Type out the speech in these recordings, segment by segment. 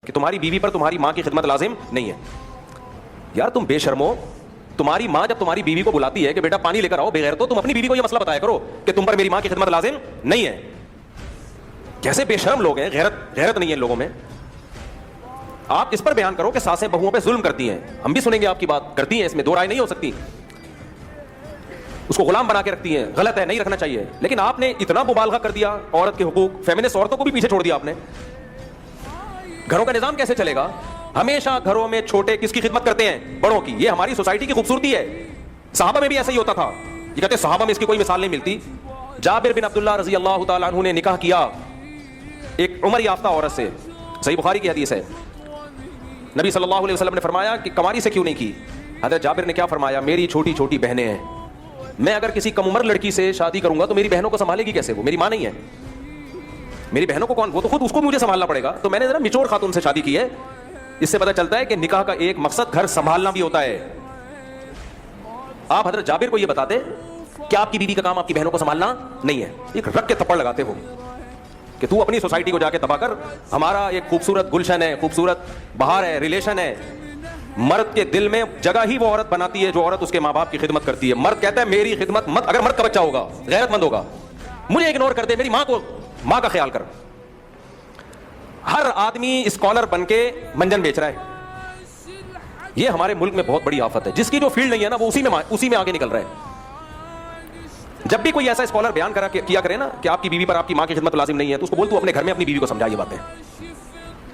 کہ تمہاری بیوی پر تمہاری ماں کی خدمت لازم نہیں ہے. یار تم بے شرمو, تمہاری ماں جب تمہاری بیوی کو بلاتی ہے کہ بیٹا پانی لے کر آؤ, بغیر تو تم اپنی بیوی کو یہ مسئلہ بتایا کرو کہ تم پر میری ماں کی خدمت لازم نہیں ہے. کیسے بے شرم لوگ ہیں, غیرت نہیں ہے ان لوگوں میں. آپ اس پر بیان کرو کہ ساسیں بہوؤں پہ ظلم کرتی ہیں, ہم بھی سنیں گے آپ کی بات, کرتی ہیں, اس میں دو رائے نہیں ہو سکتی, اس کو غلام بنا کے رکھتی ہیں, غلط ہے, نہیں رکھنا چاہیے. لیکن آپ نے اتنا مبالغہ کر دیا عورت کے حقوق, فیمنسٹ عورتوں کو بھی پیچھے چھوڑ دیا آپ نے. گھروں کا نظام کیسے چلے گا؟ ہمیشہ گھروں میں چھوٹے کس کی خدمت کرتے ہیں؟ بڑوں کی. یہ ہماری سوسائٹی کی خوبصورتی ہے. صحابہ میں بھی ایسا ہی ہوتا تھا. یہ کہتے صحابہ میں اس کی کوئی مثال نہیں ملتی. جابر بن عبداللہ رضی اللہ تعالیٰ عنہ نے نکاح کیا ایک عمر یافتہ عورت سے, صحیح بخاری کی حدیث ہے. نبی صلی اللہ علیہ وسلم نے فرمایا کہ کنواری سے کیوں نہیں کی؟ حضرت جابر نے کیا فرمایا, میری چھوٹی چھوٹی بہنیں ہیں, میں اگر کسی کم عمر لڑکی سے شادی کروں گا تو میری بہنوں کو سنبھالے گی کیسے؟ وہ میری ماں نہیں ہے, میری بہنوں کو کون, وہ تو خود اس کو مجھے سنبھالنا پڑے گا. تو میں نے ذرا میچور خاتون سے شادی کی ہے. اس سے پتہ چلتا ہے کہ نکاح کا ایک مقصد گھر سنبھالنا بھی ہوتا ہے. آپ حضرت جابر کو یہ بتاتے کہ آپ کی بیوی کا کام آپ کی بہنوں کو سنبھالنا نہیں ہے, ایک رکھ کے تھپڑ لگاتے ہو کہ تو اپنی سوسائٹی کو جا کے تباہ کر. ہمارا ایک خوبصورت گلشن ہے, خوبصورت بہار ہے, ریلیشن ہے. مرد کے دل میں جگہ ہی وہ عورت بناتی ہے جو عورت اس کے ماں باپ کی خدمت کرتی ہے. مرد کہتا ہے میری خدمت مت, اگر مرد کا بچہ ہوگا غیرت مند ہوگا, مجھے اگنور کر دے, میری ماں کا خیال کر. ہر آدمی اسکالر بن کے منجن بیچ رہا ہے. یہ ہمارے ملک میں بہت بڑی آفت ہے. جس کی جو فیلڈ نہیں ہے نا وہ اسی میں آگے نکل رہا ہے. جب بھی کوئی ایسا اسکالر بیان کیا کرے نا کہ آپ کی بیوی پر آپ کی ماں کی خدمت لازم نہیں ہے, تو اس کو بول تو اپنے گھر میں اپنی بیوی کو سمجھا یہ باتیں.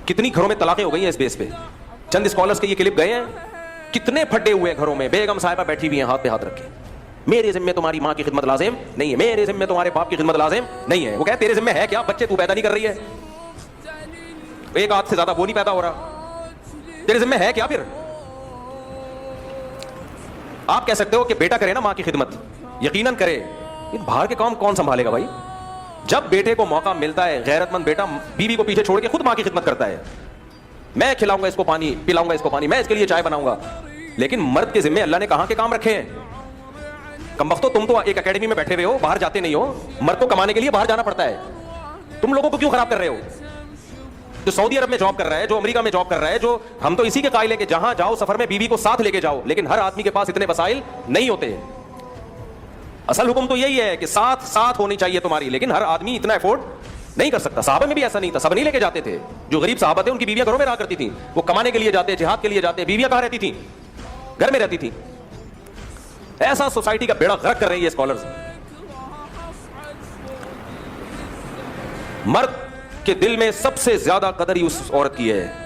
کتنی گھروں میں طلاقیں ہو گئی ہیں اس بیس پہ. چند اسکالرس کے یہ کلپ گئے ہیں, کتنے پھٹے ہوئے گھروں میں بیگم صاحبہ بیٹھی ہوئی ہیں ہاتھ پہ ہاتھ رکھے, میرے ذمہ تمہاری ماں کی خدمت لازم نہیں ہے, میرے ذمہ تمہارے باپ کی خدمت لازم نہیں ہے. وہ کہے تیرے ذمہ ہے کیا, بچے تو پیدا نہیں کر رہی ہے, ایک ہاتھ سے زیادہ وہ نہیں پیدا ہو رہا, تیرے ذمہ ہے کیا؟ پھر آپ کہہ سکتے ہو کہ بیٹا کرے نا ماں کی خدمت, یقیناً کرے, باہر کے کام کون سنبھالے گا بھائی؟ جب بیٹے کو موقع ملتا ہے, غیرت مند بیٹا بیوی کو پیچھے چھوڑ کے خود ماں کی خدمت کرتا ہے. میں کھلاؤں گا اس کو پانی, پلاؤں گا اس کو پانی, میں اس کے لیے چائے بناؤں گا. لیکن مرد کے ذمہ اللہ نے کہاں کے کام رکھے ہیں؟ کمبختو, تم تو ایک اکیڈمی میں بیٹھے ہوئے ہو, باہر جاتے نہیں ہو. مرد کو کمانے کے لیے باہر جانا پڑتا ہے. تم لوگوں کو کیوں خراب کر رہے ہو؟ جو سعودی عرب میں جاب کر رہا ہے, جو امریکہ میں جاب کر رہا ہے, جو ہم تو اسی کے قائل ہیں کہ جہاں جاؤ سفر میں بیوی کو ساتھ لے کے جاؤ, لیکن ہر آدمی کے پاس اتنے وسائل نہیں ہوتے. اصل حکم تو یہی ہے کہ ساتھ ہونی چاہیے تمہاری, لیکن ہر آدمی اتنا افورڈ نہیں کر سکتا. صحابہ میں بھی ایسا نہیں تھا, سب نہیں لے کے جاتے تھے. جو غریب صحابہ تھے ان کی بیویاں گھروں میں رہا کرتی تھیں, وہ کمانے کے لیے جاتے, جہاد کے لیے جاتے, بیویاں کہاں رہتی تھیں؟ گھر میں رہتی تھیں. ایسا سوسائٹی کا بیڑا غرق کر رہی ہے اسکالرز. مرد کے دل میں سب سے زیادہ قدر ہی اس عورت کی ہے